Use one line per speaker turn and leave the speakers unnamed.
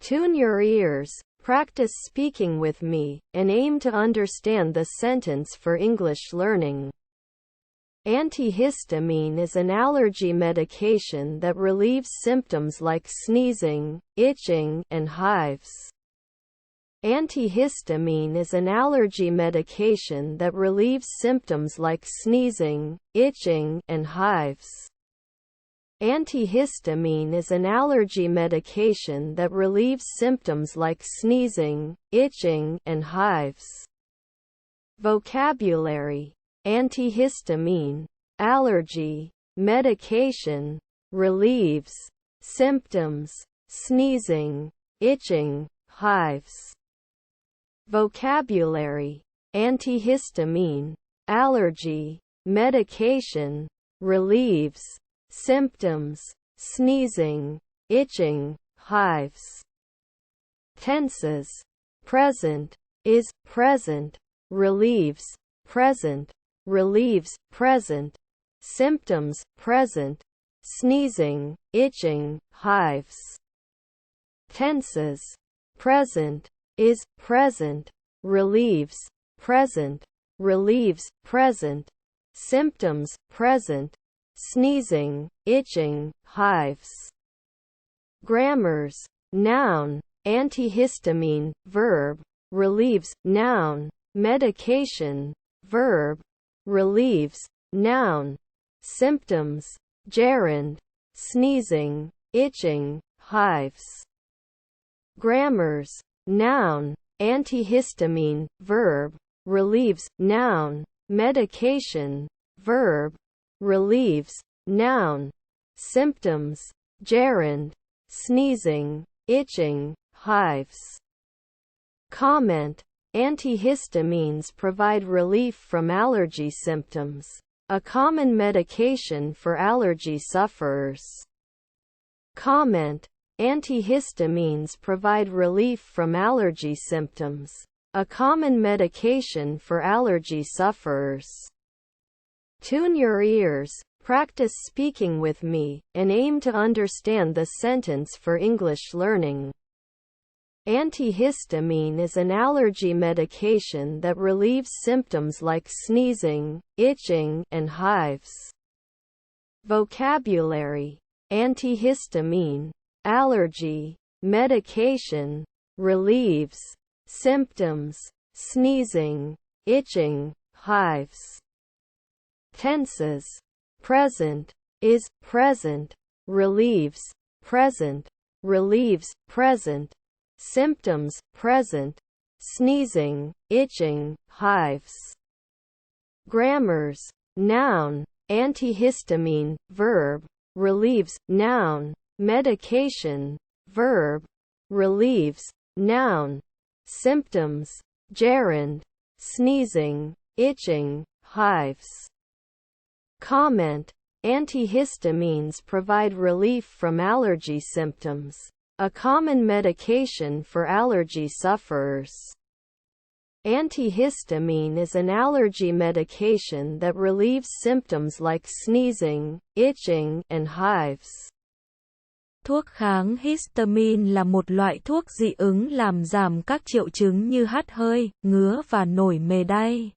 Tune your ears, practice speaking with me, and aim to understand the sentence for English learning. Antihistamine is an allergy medication that relieves symptoms like sneezing, itching, and hives. Antihistamine is an allergy medication that relieves symptoms like sneezing, itching, and hives. Antihistamine is an allergy medication that relieves symptoms like sneezing, itching, and hives. Vocabulary: antihistamine, allergy, medication, relieves, symptoms, sneezing, itching, hives. Vocabulary: antihistamine, allergy, medication, relieves, symptoms, sneezing, itching, hives. Tenses: present, is, present, relieves, present, relieves, present, symptoms, present, sneezing, itching, hives. Tenses: present, is, present, relieves, present, relieves, present, symptoms, present, sneezing, itching, hives. Grammars: noun, antihistamine, verb, relieves, noun, medication, verb, relieves, noun, symptoms, gerund, sneezing, itching, hives. Grammars: noun, antihistamine, verb, relieves, noun, medication, verb, relieves, noun, symptoms, gerund, sneezing, itching, hives. Comment: antihistamines provide relief from allergy symptoms, a common medication for allergy sufferers. Comment: antihistamines provide relief from allergy symptoms, a common medication for allergy sufferers. Tune your ears, practice speaking with me, and aim to understand the sentence for English learning. Antihistamine is an allergy medication that relieves symptoms like sneezing, itching, and hives. Vocabulary: antihistamine, allergy, medication, relieves, symptoms, sneezing, itching, hives. Tenses: present, is, present, relieves, present, relieves, present, symptoms, present, sneezing, itching, hives. Grammars: noun, antihistamine, verb, relieves, noun, medication, verb, relieves, noun, symptoms, gerund, sneezing, itching, hives. Comment: antihistamines provide relief from allergy symptoms, a common medication for allergy sufferers. Antihistamine is an allergy medication that relieves symptoms like sneezing, itching, and hives.
Thuốc kháng histamine là một loại thuốc dị ứng làm giảm các triệu chứng như hắt hơi, ngứa và nổi mề đay.